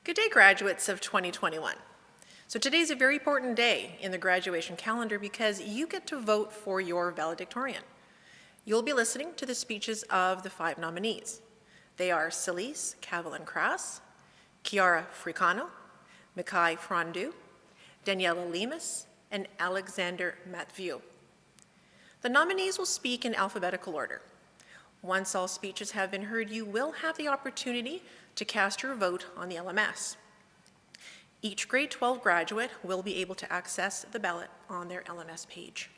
Good day, graduates of 2021. So today is a very important day in the graduation calendar because you get to vote for your valedictorian. You'll be listening to the speeches of the 5 nominees. They are Celise Cavalin-Crass, Chiara Fricano, Mikhail Frondu, Daniela Lemus, and Alexander Matvieu. The nominees will speak in alphabetical order. Once all speeches have been heard, you will have the opportunity to cast your vote on the LMS. Each grade 12 graduate will be able to access the ballot on their LMS page.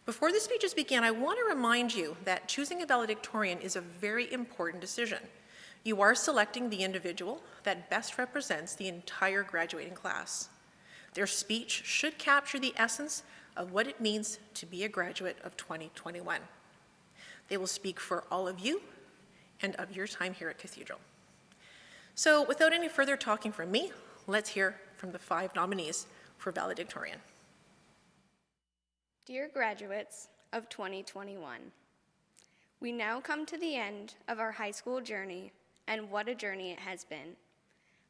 Before the speeches begin, I want to remind you that choosing a valedictorian is a very important decision. You are selecting the individual that best represents the entire graduating class. Their speech should capture the essence of what it means to be a graduate of 2021. They will speak for all of you and of your time here at Cathedral. So without any further talking from me, let's hear from the 5 nominees for valedictorian. Dear graduates of 2021, we now come to the end of our high school journey, and what a journey it has been.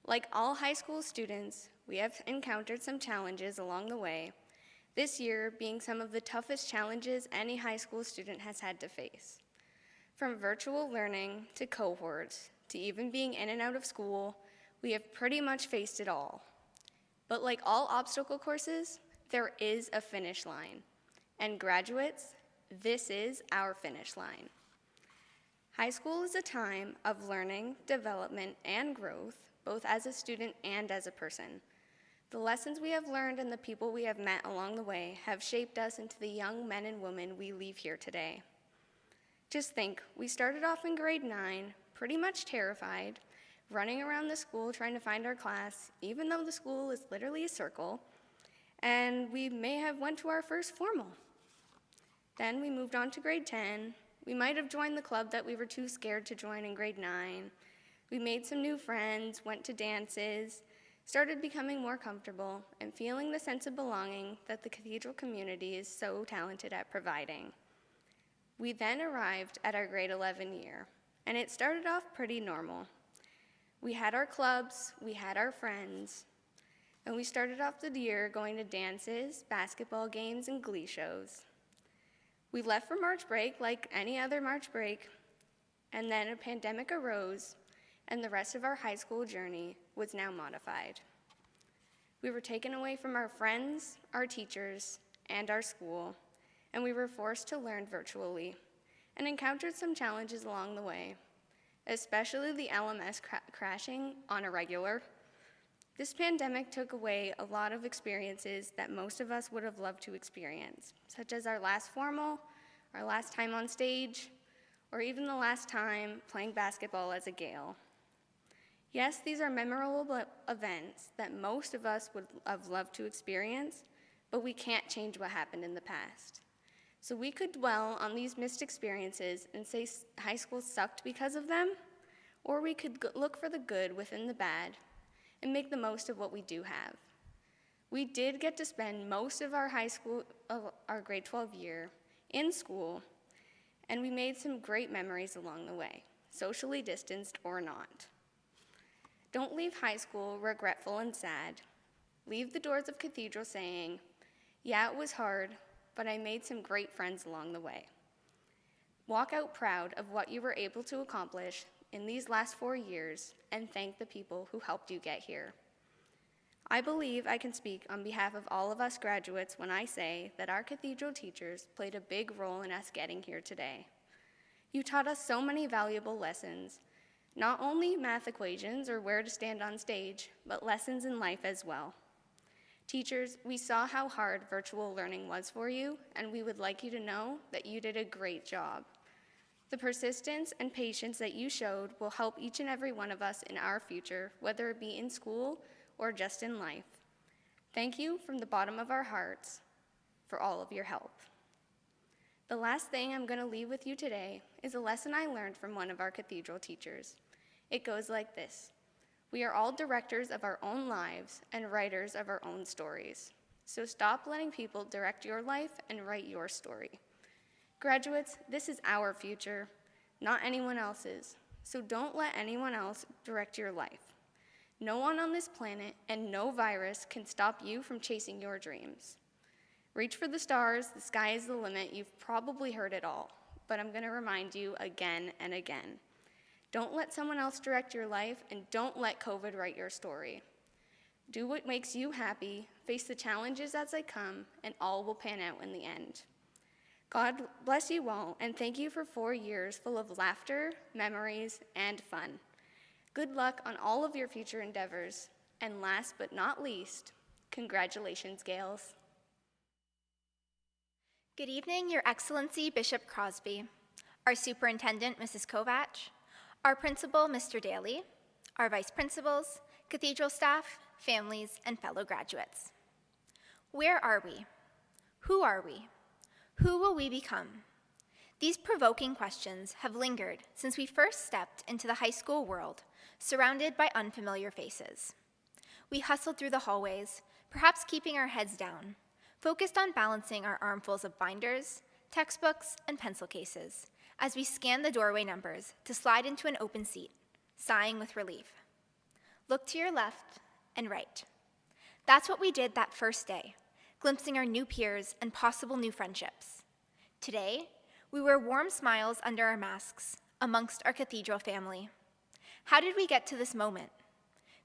Like all high school students, we have encountered some challenges along the way, this year being some of the toughest challenges any high school student has had to face. From virtual learning to cohorts, to even being in and out of school, we have pretty much faced it all. But like all obstacle courses, there is a finish line. And graduates, this is our finish line. High school is a time of learning, development, and growth, both as a student and as a person. The lessons we have learned and the people we have met along the way have shaped us into the young men and women we leave here today. Just think, we started off in grade 9, pretty much terrified, running around the school trying to find our class, even though the school is literally a circle, and we may have went to our first formal. Then we moved on to grade 10. We might have joined the club that we were too scared to join in grade 9. We made some new friends, went to dances, started becoming more comfortable, and feeling the sense of belonging that the Cathedral community is so talented at providing. We then arrived at our grade 11 year, and it started off pretty normal. We had our clubs, we had our friends, and we started off the year going to dances, basketball games, and glee shows. We left for March break like any other March break, and then a pandemic arose, and the rest of our high school journey was now modified. We were taken away from our friends, our teachers, and our school, and we were forced to learn virtually and encountered some challenges along the way, especially the LMS crashing on a regular. This pandemic took away a lot of experiences that most of us would have loved to experience, such as our last formal, our last time on stage, or even the last time playing basketball as a Gale. Yes, these are memorable events that most of us would have loved to experience, but we can't change what happened in the past. So we could dwell on these missed experiences and say high school sucked because of them, or we could look for the good within the bad and make the most of what we do have. We did get to spend most of our our grade 12 year in school, and we made some great memories along the way, socially distanced or not. Don't leave high school regretful and sad. Leave the doors of Cathedral saying, yeah, it was hard, but I made some great friends along the way. Walk out proud of what you were able to accomplish in these last 4 years and thank the people who helped you get here. I believe I can speak on behalf of all of us graduates when I say that our Cathedral teachers played a big role in us getting here today. You taught us so many valuable lessons, not only math equations or where to stand on stage, but lessons in life as well. Teachers, we saw how hard virtual learning was for you, and we would like you to know that you did a great job. The persistence and patience that you showed will help each and every one of us in our future, whether it be in school or just in life. Thank you from the bottom of our hearts for all of your help. The last thing I'm going to leave with you today is a lesson I learned from one of our Cathedral teachers. It goes like this. We are all directors of our own lives and writers of our own stories. So stop letting people direct your life and write your story. Graduates, this is our future, not anyone else's. So don't let anyone else direct your life. No one on this planet and no virus can stop you from chasing your dreams. Reach for the stars, the sky is the limit. You've probably heard it all, but I'm going to remind you again and again. Don't let someone else direct your life, and don't let COVID write your story. Do what makes you happy, face the challenges as they come, and all will pan out in the end. God bless you all, and thank you for 4 years full of laughter, memories, and fun. Good luck on all of your future endeavors, and last but not least, congratulations, Gales. Good evening, Your Excellency Bishop Crosby, our Superintendent, Mrs. Kovach, our Principal, Mr. Daly, our Vice Principals, Cathedral staff, families, and fellow graduates. Where are we? Who are we? Who will we become? These provoking questions have lingered since we first stepped into the high school world, surrounded by unfamiliar faces. We hustled through the hallways, perhaps keeping our heads down, focused on balancing our armfuls of binders, textbooks, and pencil cases as we scanned the doorway numbers to slide into an open seat, sighing with relief. Look to your left and right. That's what we did that first day, glimpsing our new peers and possible new friendships. Today, we wear warm smiles under our masks amongst our cathedral family. How did we get to this moment?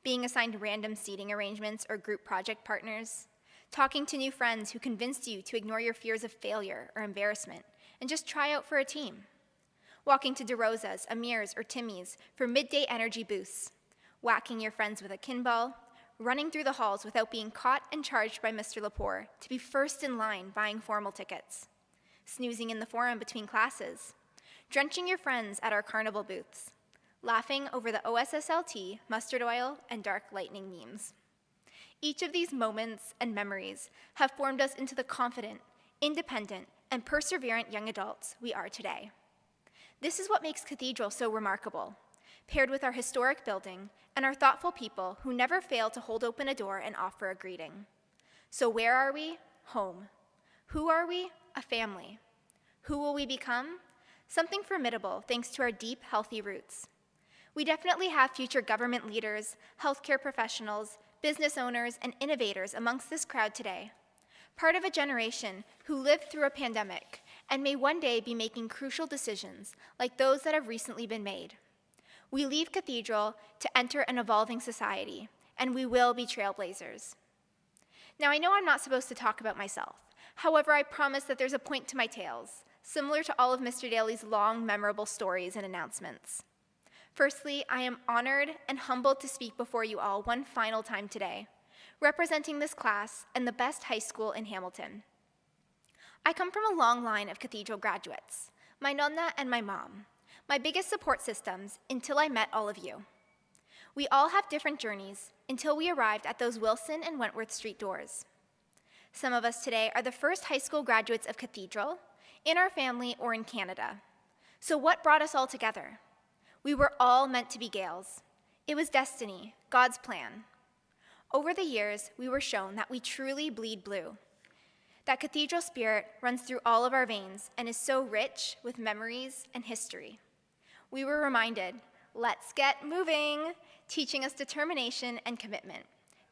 Being assigned random seating arrangements or group project partners, talking to new friends who convinced you to ignore your fears of failure or embarrassment and just try out for a team, walking to DeRosa's, Amir's, or Timmy's for midday energy boosts, whacking your friends with a kinball, running through the halls without being caught and charged by Mr. Lepore to be first in line buying formal tickets, snoozing in the forum between classes, drenching your friends at our carnival booths, laughing over the OSSLT, mustard oil, and dark lightning memes. Each of these moments and memories have formed us into the confident, independent, and perseverant young adults we are today. This is what makes Cathedral so remarkable, paired with our historic building and our thoughtful people who never fail to hold open a door and offer a greeting. So where are we? Home. Who are we? A family. Who will we become? Something formidable thanks to our deep, healthy roots. We definitely have future government leaders, healthcare professionals, business owners, and innovators amongst this crowd today, part of a generation who lived through a pandemic and may one day be making crucial decisions like those that have recently been made. We leave Cathedral to enter an evolving society, and we will be trailblazers. Now, I know I'm not supposed to talk about myself. However, I promise that there's a point to my tales, similar to all of Mr. Daly's long, memorable stories and announcements. Firstly, I am honored and humbled to speak before you all one final time today, representing this class and the best high school in Hamilton. I come from a long line of Cathedral graduates, my nonna and my mom, my biggest support systems until I met all of you. We all have different journeys until we arrived at those Wilson and Wentworth Street doors. Some of us today are the first high school graduates of Cathedral, in our family, or in Canada. So what brought us all together? We were all meant to be Gales. It was destiny, God's plan. Over the years, we were shown that we truly bleed blue, that Cathedral spirit runs through all of our veins and is so rich with memories and history. We were reminded, let's get moving, teaching us determination and commitment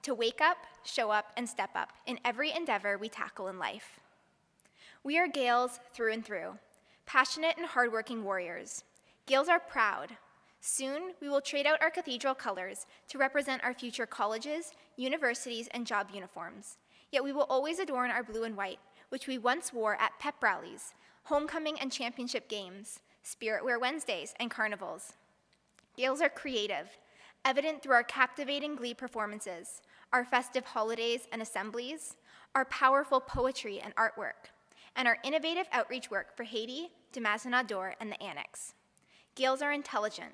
to wake up, show up, and step up in every endeavor we tackle in life. We are Gales through and through, passionate and hardworking warriors. Gales are proud. Soon, we will trade out our Cathedral colors to represent our future colleges, universities, and job uniforms. Yet we will always adorn our blue and white, which we once wore at pep rallies, homecoming and championship games, Spirit Wear Wednesdays, and carnivals. Gales are creative, evident through our captivating glee performances, our festive holidays and assemblies, our powerful poetry and artwork, and our innovative outreach work for Haiti, Mazenod Door, and the Annex. Gales are intelligent.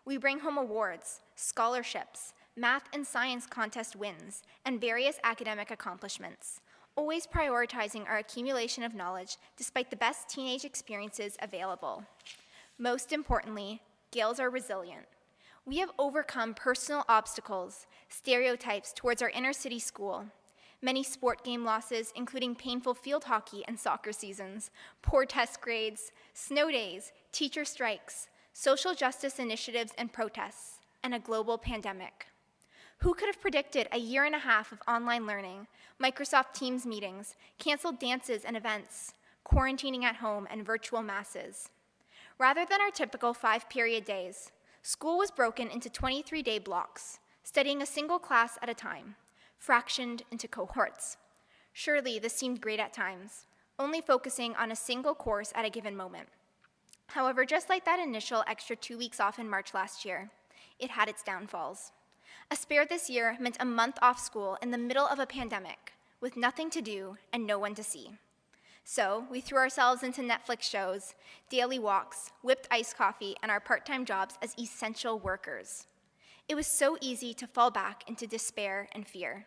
We bring home awards, scholarships, math and science contest wins, and various academic accomplishments, always prioritizing our accumulation of knowledge despite the best teenage experiences available. Most importantly, Gales are resilient. We have overcome personal obstacles, stereotypes towards our inner city school, many sport game losses, including painful field hockey and soccer seasons, poor test grades, snow days, teacher strikes, social justice initiatives and protests, and a global pandemic. Who could have predicted a year and a half of online learning, Microsoft Teams meetings, canceled dances and events, quarantining at home, and virtual masses? Rather than our typical 5-period days, school was broken into 23-day blocks, studying a single class at a time, fractioned into cohorts. Surely this seemed great at times, only focusing on a single course at a given moment. However, just like that initial extra 2 weeks off in March last year, it had its downfalls. A spare this year meant a month off school in the middle of a pandemic, with nothing to do and no one to see. So we threw ourselves into Netflix shows, daily walks, whipped iced coffee, and our part-time jobs as essential workers. It was so easy to fall back into despair and fear.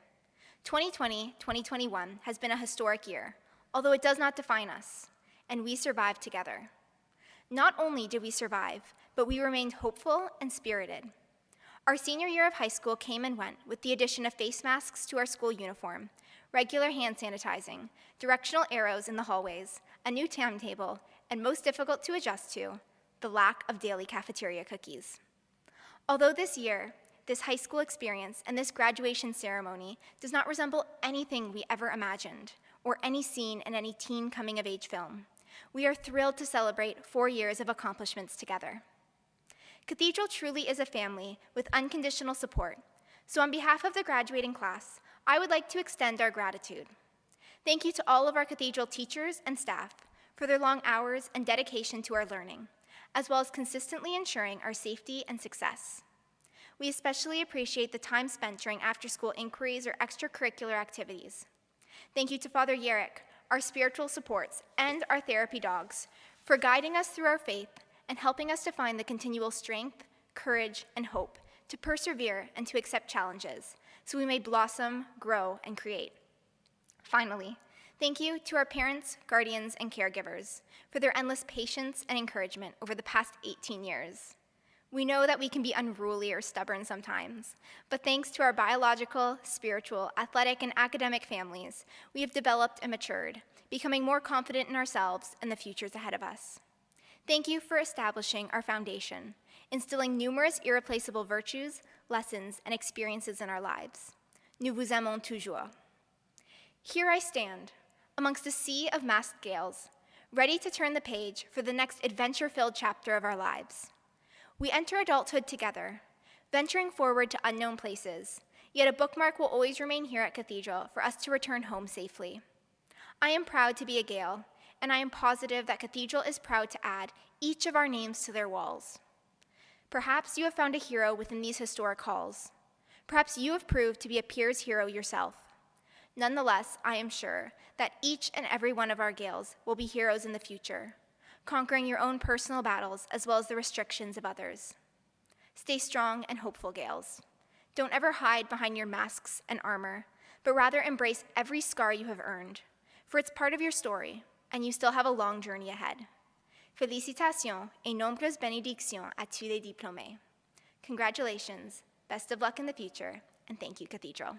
2020-2021 has been a historic year, although it does not define us, and we survived together. Not only did we survive, but we remained hopeful and spirited. Our senior year of high school came and went with the addition of face masks to our school uniform, regular hand sanitizing, directional arrows in the hallways, a new timetable, and most difficult to adjust to, the lack of daily cafeteria cookies. Although this year, this high school experience and this graduation ceremony does not resemble anything we ever imagined, or any scene in any teen coming-of-age film, we are thrilled to celebrate 4 years of accomplishments together. Cathedral truly is a family with unconditional support, so on behalf of the graduating class, I would like to extend our gratitude. Thank you to all of our Cathedral teachers and staff for their long hours and dedication to our learning, as well as consistently ensuring our safety and success. We especially appreciate the time spent during after-school inquiries or extracurricular activities. Thank you to Father Yerrick, our spiritual supports, and our therapy dogs for guiding us through our faith and helping us to find the continual strength, courage, and hope to persevere and to accept challenges so we may blossom, grow, and create. Finally, thank you to our parents, guardians, and caregivers for their endless patience and encouragement over the past 18 years. We know that we can be unruly or stubborn sometimes, but thanks to our biological, spiritual, athletic, and academic families, we have developed and matured, becoming more confident in ourselves and the futures ahead of us. Thank you for establishing our foundation, instilling numerous irreplaceable virtues, lessons, and experiences in our lives. Nous vous aimons toujours. Here I stand, amongst a sea of masked gales, ready to turn the page for the next adventure-filled chapter of our lives. We enter adulthood together, venturing forward to unknown places, yet a bookmark will always remain here at Cathedral for us to return home safely. I am proud to be a Gale, and I am positive that Cathedral is proud to add each of our names to their walls. Perhaps you have found a hero within these historic halls. Perhaps you have proved to be a peer's hero yourself. Nonetheless, I am sure that each and every one of our Gales will be heroes in the future, conquering your own personal battles as well as the restrictions of others. Stay strong and hopeful, Gales. Don't ever hide behind your masks and armor, but rather embrace every scar you have earned, for it's part of your story, and you still have a long journey ahead. Félicitations et nombreuses bénédictions à tous les diplômés. Congratulations, best of luck in the future, and thank you, Cathedral.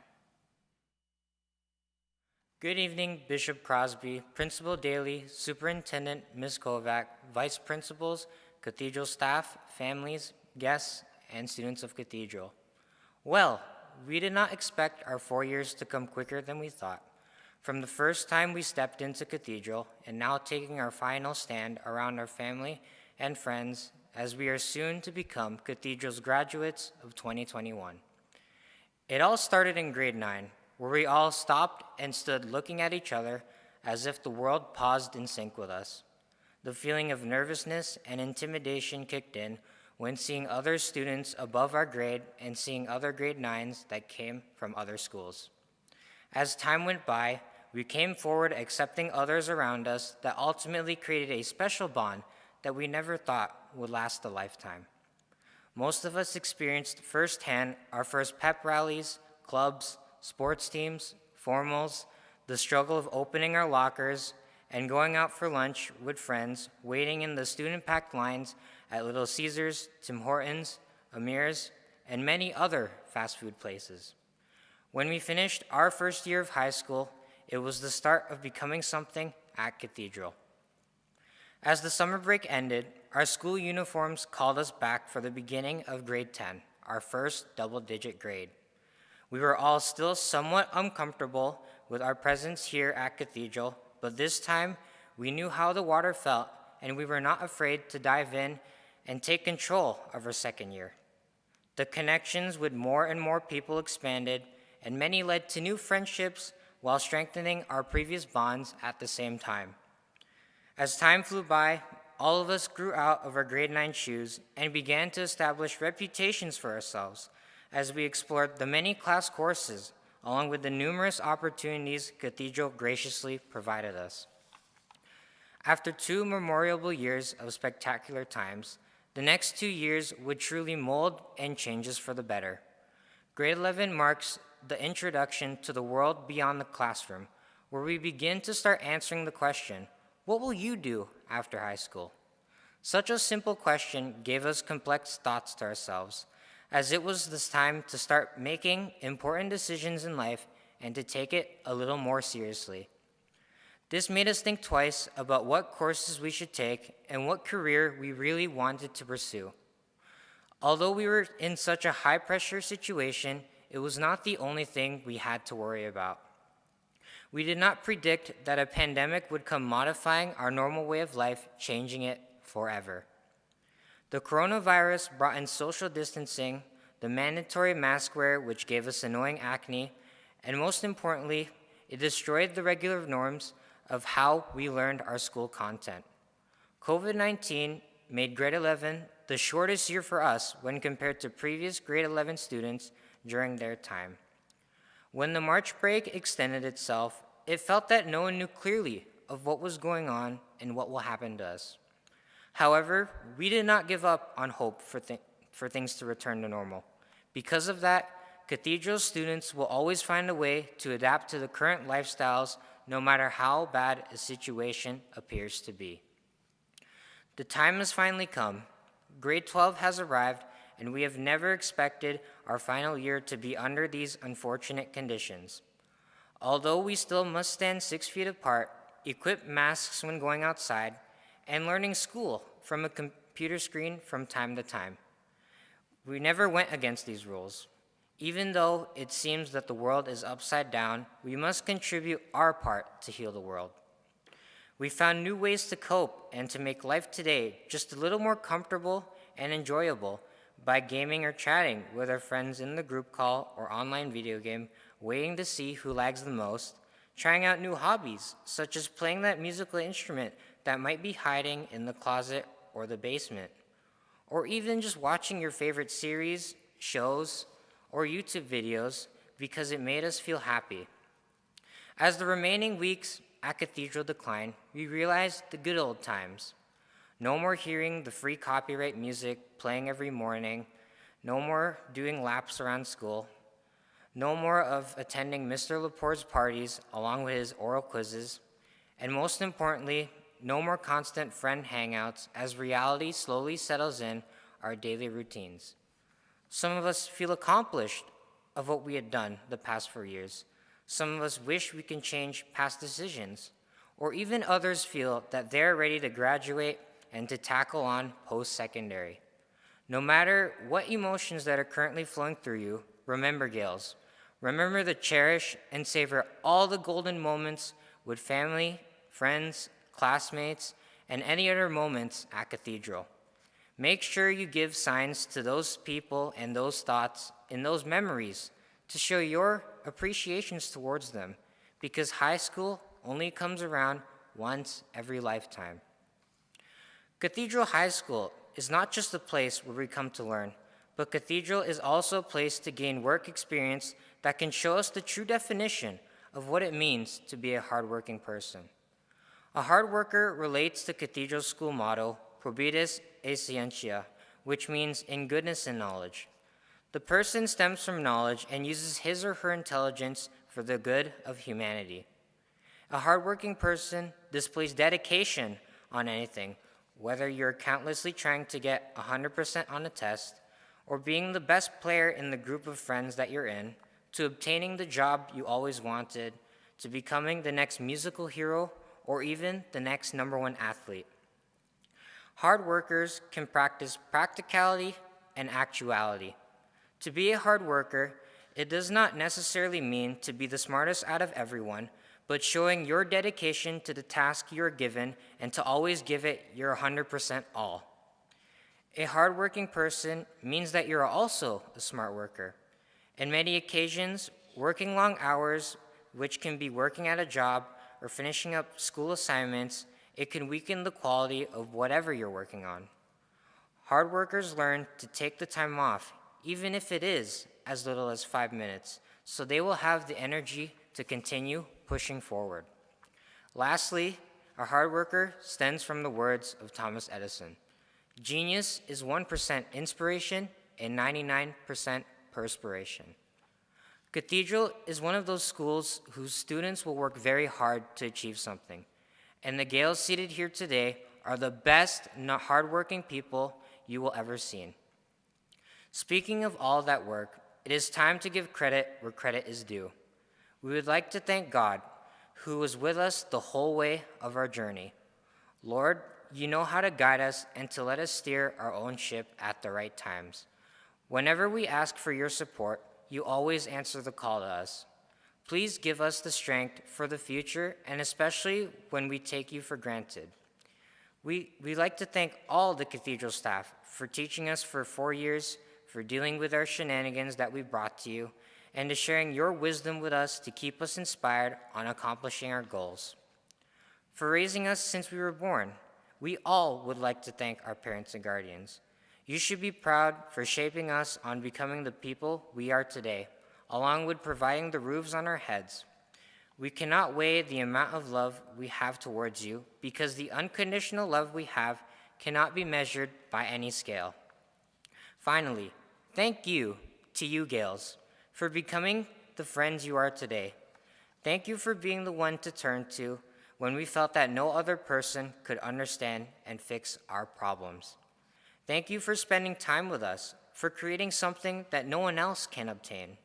Good evening, Bishop Crosby, Principal Daly, Superintendent Ms. Kovac, Vice Principals, Cathedral staff, families, guests, and students of Cathedral. Well, we did not expect our 4 years to come quicker than we thought. From the first time we stepped into Cathedral and now taking our final stand around our family and friends as we are soon to become Cathedral's graduates of 2021. It all started in grade 9, where we all stopped and stood looking at each other as if the world paused in sync with us. The feeling of nervousness and intimidation kicked in when seeing other students above our grade and seeing other grade 9s that came from other schools. As time went by, we came forward accepting others around us that ultimately created a special bond that we never thought would last a lifetime. Most of us experienced firsthand our first pep rallies, clubs, sports teams, formals, the struggle of opening our lockers, and going out for lunch with friends, waiting in the student-packed lines at Little Caesars, Tim Hortons, Amir's, and many other fast food places. When we finished our first year of high school, it was the start of becoming something at Cathedral. As the summer break ended, our school uniforms called us back for the beginning of grade 10, our first double-digit grade. We were all still somewhat uncomfortable with our presence here at Cathedral, but this time we knew how the water felt, and we were not afraid to dive in and take control of our second year. The connections with more and more people expanded, and many led to new friendships while strengthening our previous bonds at the same time. As time flew by, all of us grew out of our grade 9 shoes and began to establish reputations for ourselves as we explored the many class courses, along with the numerous opportunities Cathedral graciously provided us. After 2 memorable years of spectacular times, the next 2 years would truly mold and change us for the better. Grade 11 marks the introduction to the world beyond the classroom, where we begin to start answering the question, what will you do after high school? Such a simple question gave us complex thoughts to ourselves, as it was this time to start making important decisions in life and to take it a little more seriously. This made us think twice about what courses we should take and what career we really wanted to pursue. Although we were in such a high-pressure situation, it was not the only thing we had to worry about. We did not predict that a pandemic would come modifying our normal way of life, changing it forever. The coronavirus brought in social distancing, the mandatory mask wear, which gave us annoying acne, and most importantly, it destroyed the regular norms of how we learned our school content. COVID-19 made grade 11 the shortest year for us when compared to previous grade 11 students during their time. When the March break extended itself, it felt that no one knew clearly of what was going on and what will happen to us. However, we did not give up on hope for things to return to normal. Because of that, Cathedral students will always find a way to adapt to the current lifestyles, no matter how bad a situation appears to be. The time has finally come. Grade 12 has arrived, and we have never expected our final year to be under these unfortunate conditions. Although we still must stand 6 feet apart, equip masks when going outside, and learning school from a computer screen from time to time. We never went against these rules. Even though it seems that the world is upside down, we must contribute our part to heal the world. We found new ways to cope and to make life today just a little more comfortable and enjoyable by gaming or chatting with our friends in the group call or online video game, waiting to see who lags the most, trying out new hobbies, such as playing that musical instrument that might be hiding in the closet or the basement, or even just watching your favorite series, shows, or YouTube videos because it made us feel happy. As the remaining weeks at Cathedral declined, we realized the good old times. No more hearing the free copyright music playing every morning, no more doing laps around school, no more of attending Mr. Laporte's parties along with his oral quizzes, and most importantly, no more constant friend hangouts as reality slowly settles in our daily routines. Some of us feel accomplished of what we had done the past 4 years. Some of us wish we can change past decisions, or even others feel that they're ready to graduate and to tackle on post-secondary. No matter what emotions that are currently flowing through you, remember, Gales. Remember to cherish and savor all the golden moments with family, friends, classmates, and any other moments at Cathedral. Make sure you give signs to those people and those thoughts and those memories to show your appreciations towards them, because high school only comes around once every lifetime. Cathedral High School is not just a place where we come to learn, but Cathedral is also a place to gain work experience that can show us the true definition of what it means to be a hardworking person. A hard worker relates to Cathedral's school motto, Probitus e Scientia, which means in goodness and knowledge. The person stems from knowledge and uses his or her intelligence for the good of humanity. A hardworking person displays dedication on anything, whether you're countlessly trying to get 100% on a test, or being the best player in the group of friends that you're in, to obtaining the job you always wanted, to becoming the next musical hero, or even the next #1 athlete. Hard workers can practice practicality and actuality. To be a hard worker It does not necessarily mean to be the smartest out of everyone, but showing your dedication to the task you are given and to always give it your 100% all. A hardworking person means that you are also a smart worker. In many occasions, working long hours, which can be working at a job or finishing up school assignments, it can weaken the quality of whatever you're working on. Hard workers learn to take the time off, even if it is as little as 5 minutes, so they will have the energy to continue pushing forward. Lastly, a hard worker stems from the words of Thomas Edison. Genius is 1% inspiration and 99% perspiration. Cathedral is one of those schools whose students will work very hard to achieve something, and the Gales seated here today are the best hardworking people you will ever see. Speaking of all that work, it is time to give credit where credit is due. We would like to thank God, who was with us the whole way of our journey. Lord, you know how to guide us and to let us steer our own ship at the right times. Whenever we ask for your support, you always answer the call to us. Please give us the strength for the future, and especially when we take you for granted. We'd like to thank all the Cathedral staff for teaching us for 4 years, for dealing with our shenanigans that we brought to you, and to sharing your wisdom with us to keep us inspired on accomplishing our goals. For raising us since we were born, we all would like to thank our parents and guardians. You should be proud for shaping us on becoming the people we are today, along with providing the roofs on our heads. We cannot weigh the amount of love we have towards you because the unconditional love we have cannot be measured by any scale. Finally, thank you to you, Gales, for becoming the friends you are today. Thank you for being the one to turn to when we felt that no other person could understand and fix our problems. Thank you for spending time with us, for creating something that no one else can obtain.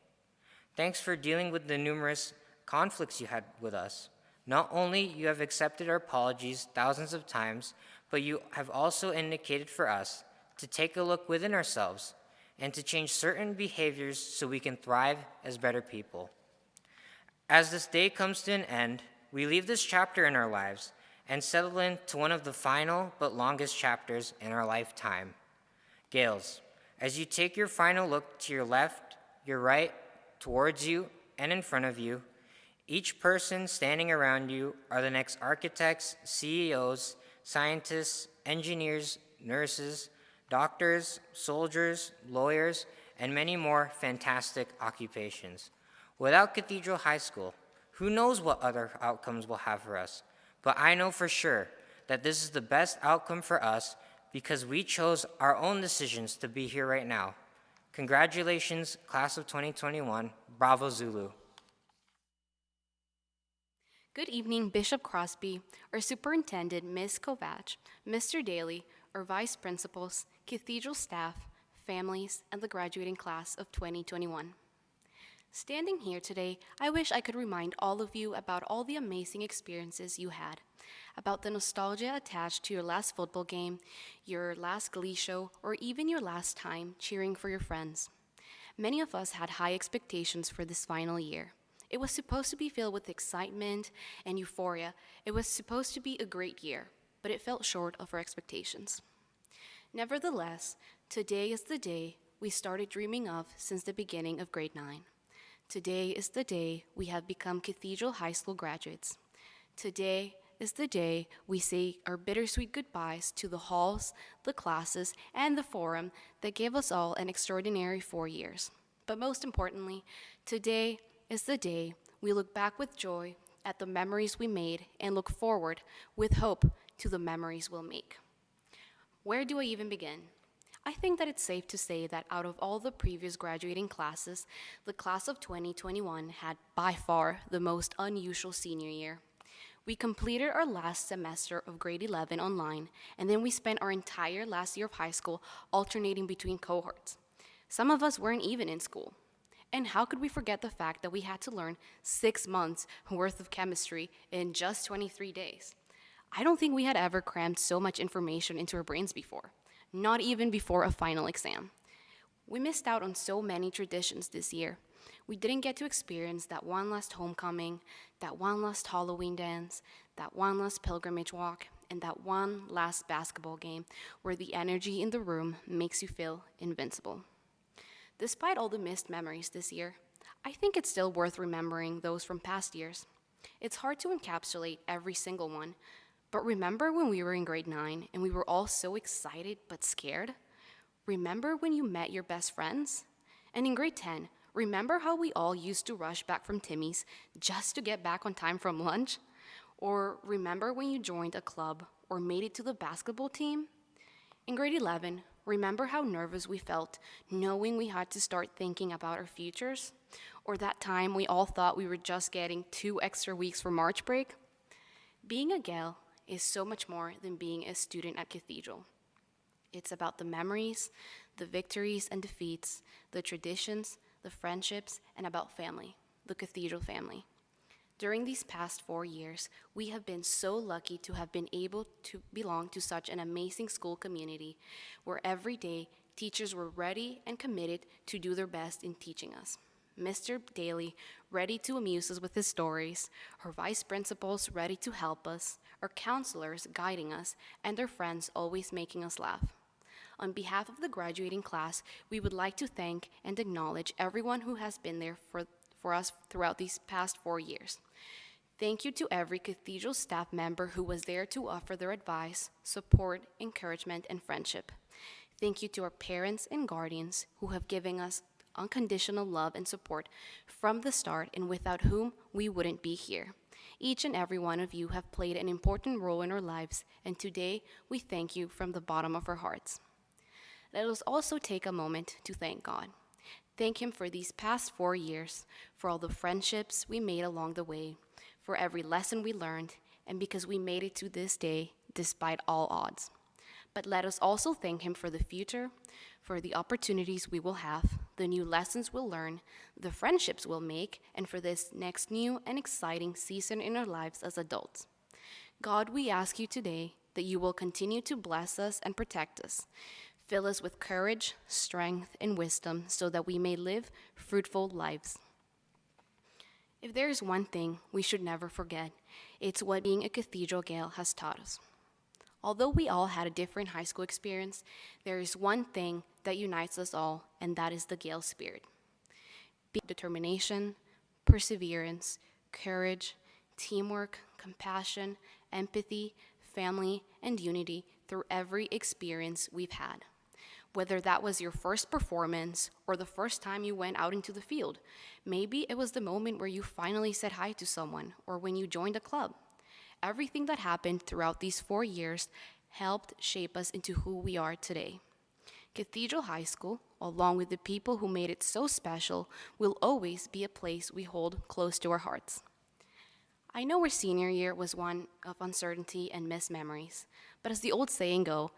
Thanks for dealing with the numerous conflicts you had with us. Not only you have accepted our apologies thousands of times, but you have also indicated for us to take a look within ourselves and to change certain behaviors so we can thrive as better people. As this day comes to an end, we leave this chapter in our lives and settle into one of the final but longest chapters in our lifetime. Gales, as you take your final look to your left, your right, towards you, and in front of you, each person standing around you are the next architects, CEOs, scientists, engineers, nurses, doctors, soldiers, lawyers, and many more fantastic occupations. Without Cathedral High School, who knows what other outcomes we'll have for us? But I know for sure that this is the best outcome for us because we chose our own decisions to be here right now. Congratulations, class of 2021. Bravo, Zulu. Good evening, Bishop Crosby, our Superintendent, Ms. Kovac, Mr. Daly, our Vice Principals, Cathedral staff, families, and the graduating class of 2021. Standing here today, I wish I could remind all of you about all the amazing experiences you had, about the nostalgia attached to your last football game, your last glee show, or even your last time cheering for your friends. Many of us had high expectations for this final year. It was supposed to be filled with excitement and euphoria. It was supposed to be a great year, but it fell short of our expectations. Nevertheless, today is the day we started dreaming of since the beginning of grade 9. Today is the day we have become Cathedral High School graduates. Today is the day we say our bittersweet goodbyes to the halls, the classes, and the forum that gave us all an extraordinary 4 years. But most importantly, today is the day we look back with joy at the memories we made and look forward with hope to the memories we'll make. Where do I even begin? I think that it's safe to say that out of all the previous graduating classes, the class of 2021 had by far the most unusual senior year. We completed our last semester of grade 11 online, and then we spent our entire last year of high school alternating between cohorts. Some of us weren't even in school. And how could we forget the fact that we had to learn 6 months worth of chemistry in just 23 days? I don't think we had ever crammed so much information into our brains before, not even before a final exam. We missed out on so many traditions this year. We didn't get to experience that one last homecoming, that one last Halloween dance, that one last pilgrimage walk, and that one last basketball game where the energy in the room makes you feel invincible. Despite all the missed memories this year, I think it's still worth remembering those from past years. It's hard to encapsulate every single one, but remember when we were in grade 9 and we were all so excited but scared? Remember when you met your best friends? And in grade 10, remember how we all used to rush back from Timmy's just to get back on time from lunch? Or remember when you joined a club or made it to the basketball team? In grade 11, remember how nervous we felt knowing we had to start thinking about our futures? Or that time we all thought we were just getting 2 extra weeks for March break? Being a gal is so much more than being a student at Cathedral. It's about the memories, the victories and defeats, the traditions, the friendships, and about family, the Cathedral family. During these past 4 years, we have been so lucky to have been able to belong to such an amazing school community where every day teachers were ready and committed to do their best in teaching us. Mr. Daly, ready to amuse us with his stories, her vice principals ready to help us, our counselors guiding us, and our friends always making us laugh. On behalf of the graduating class, we would like to thank and acknowledge everyone who has been there for us throughout these past 4 years. Thank you to every Cathedral staff member who was there to offer their advice, support, encouragement, and friendship. Thank you to our parents and guardians who have given us unconditional love and support from the start and without whom we wouldn't be here. Each and every one of you have played an important role in our lives, and today we thank you from the bottom of our hearts. Let us also take a moment to thank God. Thank Him for these past 4 years, for all the friendships we made along the way, for every lesson we learned, and because we made it to this day despite all odds. But let us also thank Him for the future, for the opportunities we will have, the new lessons we'll learn, the friendships we'll make, and for this next new and exciting season in our lives as adults. God, we ask you today that you will continue to bless us and protect us. Fill us with courage, strength, and wisdom so that we may live fruitful lives. If there is one thing we should never forget, it's what being a Cathedral gal has taught us. Although we all had a different high school experience, there is one thing that unites us all, and that is the Gale spirit. Determination, perseverance, courage, teamwork, compassion, empathy, family, and unity through every experience we've had. Whether that was your first performance or the first time you went out into the field, maybe it was the moment where you finally said hi to someone or when you joined a club. Everything that happened throughout these 4 years helped shape us into who we are today. Cathedral High School, along with the people who made it so special, will always be a place we hold close to our hearts. I know our senior year was one of uncertainty and missed memories, but as the old saying goes,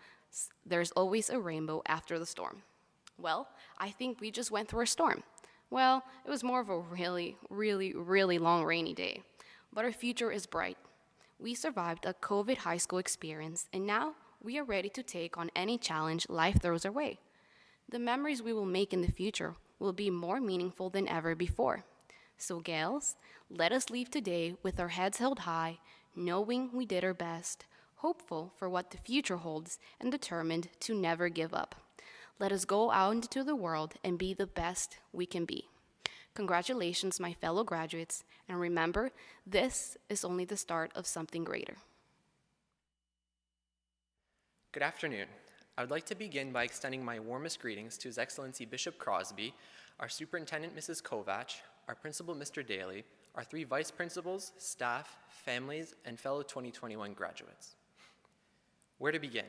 there's always a rainbow after the storm. Well, I think we just went through a storm. Well, it was more of a really long rainy day, but our future is bright. We survived a COVID high school experience, and now we are ready to take on any challenge life throws our way. The memories we will make in the future will be more meaningful than ever before. So, gals, let us leave today with our heads held high, knowing we did our best, hopeful for what the future holds, and determined to never give up. Let us go out into the world and be the best we can be. Congratulations, my fellow graduates, and remember, this is only the start of something greater. Good afternoon. I would like to begin by extending my warmest greetings to His Excellency Bishop Crosby, our Superintendent Mrs. Kovach, our Principal Mr. Daly, our 3 Vice Principals, staff, families, and fellow 2021 graduates. Where to begin?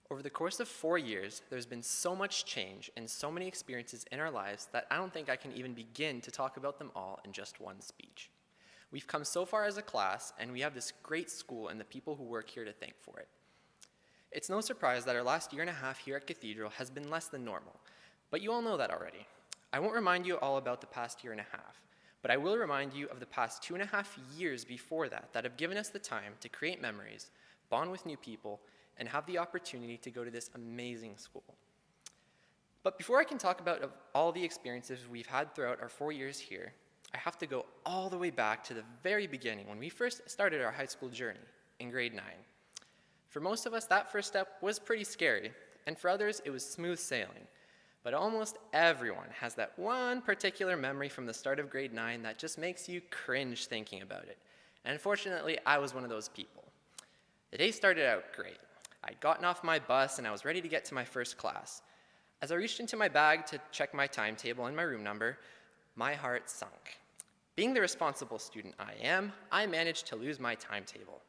Over the course of 4 years, there's been so much change and so many experiences in our lives that I don't think I can even begin to talk about them all in just one speech. We've come so far as a class, and we have this great school and the people who work here to thank for it. It's no surprise that our last year and a half here at Cathedral has been less than normal, but you all know that already. I won't remind you all about the past year and a half, but I will remind you of the past 2.5 years before that have given us the time to create memories, bond with new people, and have the opportunity to go to this amazing school. But before I can talk about all the experiences we've had throughout our 4 years here, I have to go all the way back to the very beginning when we first started our high school journey in grade 9. For most of us, that first step was pretty scary, and for others, it was smooth sailing. But almost everyone has that one particular memory from the start of grade 9 that just makes you cringe thinking about it. And unfortunately, I was one of those people. The day started out great. I'd gotten off my bus and I was ready to get to my first class. As I reached into my bag to check my timetable and my room number, my heart sunk. Being the responsible student I am, I managed to lose my timetable.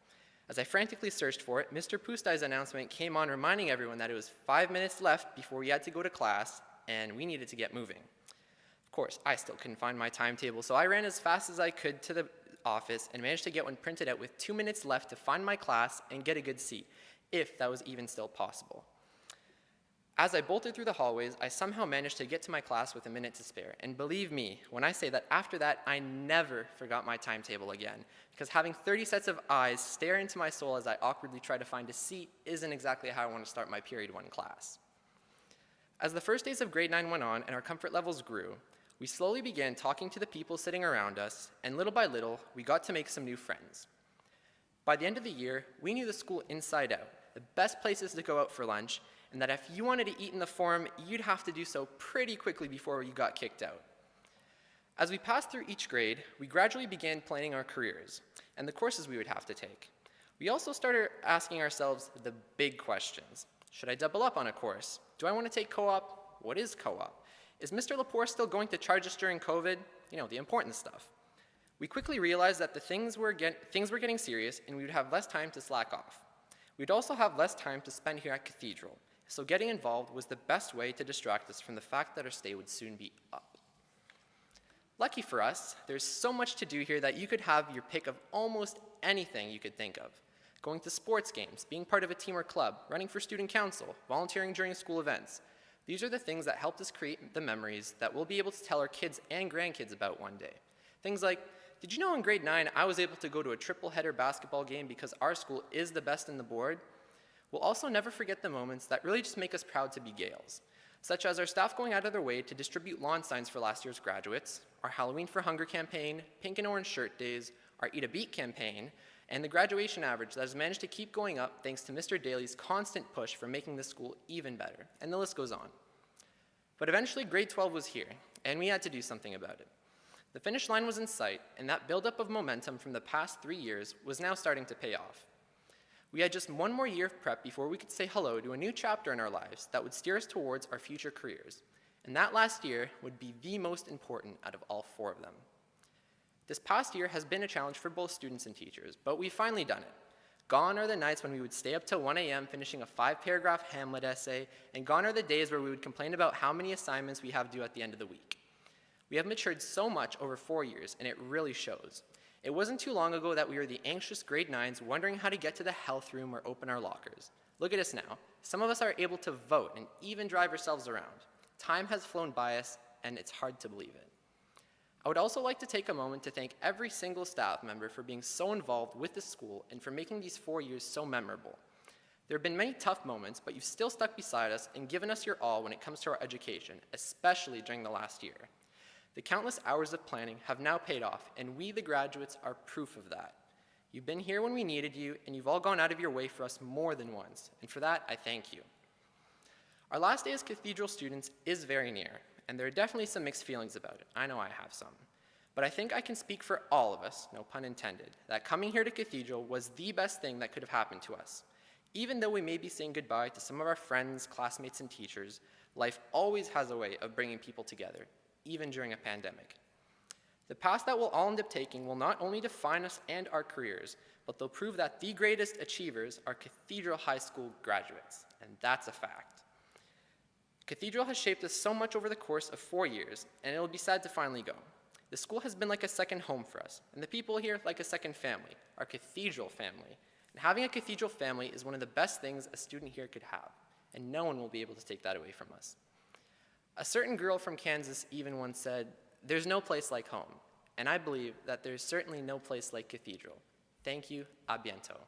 As I frantically searched for it, Mr. Pustai's announcement came on reminding everyone that it was 5 minutes left before we had to go to class and we needed to get moving. Of course, I still couldn't find my timetable, so I ran as fast as I could to the office and managed to get one printed out with 2 minutes left to find my class and get a good seat, if that was even still possible. As I bolted through the hallways, I somehow managed to get to my class with a minute to spare. And believe me, when I say that after that, I never forgot my timetable again, because having 30 sets of eyes stare into my soul as I awkwardly try to find a seat isn't exactly how I want to start my period 1 class. As the first days of grade 9 went on and our comfort levels grew, we slowly began talking to the people sitting around us, and little by little, we got to make some new friends. By the end of the year, we knew the school inside out, the best places to go out for lunch, and that if you wanted to eat in the forum, you'd have to do so pretty quickly before you got kicked out. As we passed through each grade, we gradually began planning our careers and the courses we would have to take. We also started asking ourselves the big questions. Should I double up on a course? Do I want to take co-op? What is co-op? Is Mr. Lepore still going to charge us during COVID? You know, the important stuff. We quickly realized that things were getting serious and we would have less time to slack off. We'd also have less time to spend here at Cathedral, so getting involved was the best way to distract us from the fact that our stay would soon be up. Lucky for us, there's so much to do here that you could have your pick of almost anything you could think of. Going to sports games, being part of a team or club, running for student council, volunteering during school events. These are the things that helped us create the memories that we'll be able to tell our kids and grandkids about one day. Things like, did you know in grade 9 I was able to go to a triple-header basketball game because our school is the best in the board? We'll also never forget the moments that really just make us proud to be Gales, such as our staff going out of their way to distribute lawn signs for last year's graduates, our Halloween for Hunger campaign, Pink and Orange Shirt Days, our Eat a Beat campaign, and the graduation average that has managed to keep going up thanks to Mr. Daly's constant push for making this school even better, and the list goes on. But eventually grade 12 was here, and we had to do something about it. The finish line was in sight, and that buildup of momentum from the past 3 years was now starting to pay off. We had just one more year of prep before we could say hello to a new chapter in our lives that would steer us towards our future careers. And that last year would be the most important out of all 4 of them. This past year has been a challenge for both students and teachers, but we've finally done it. Gone are the nights when we would stay up till 1 a.m. finishing a 5-paragraph Hamlet essay, and gone are the days where we would complain about how many assignments we have due at the end of the week. We have matured so much over 4 years, and it really shows. It wasn't too long ago that we were the anxious grade 9s wondering how to get to the health room or open our lockers. Look at us now. Some of us are able to vote and even drive ourselves around. Time has flown by us, and it's hard to believe it. I would also like to take a moment to thank every single staff member for being so involved with the school and for making these 4 years so memorable. There have been many tough moments, but you've still stuck beside us and given us your all when it comes to our education, especially during the last year. The countless hours of planning have now paid off, and we, the graduates, are proof of that. You've been here when we needed you, and you've all gone out of your way for us more than once, and for that, I thank you. Our last day as Cathedral students is very near, and there are definitely some mixed feelings about it. I know I have some. But I think I can speak for all of us, no pun intended, that coming here to Cathedral was the best thing that could have happened to us. Even though we may be saying goodbye to some of our friends, classmates, and teachers, life always has a way of bringing people together, even during a pandemic. The path that we'll all end up taking will not only define us and our careers, but they'll prove that the greatest achievers are Cathedral High School graduates, and that's a fact. Cathedral has shaped us so much over the course of 4 years, and it'll be sad to finally go. The school has been like a second home for us, and the people here like a second family, our Cathedral family. And having a Cathedral family is one of the best things a student here could have, and no one will be able to take that away from us. A certain girl from Kansas even once said, "There's no place like home," and I believe that there's certainly no place like Cathedral. Thank you, a bientôt.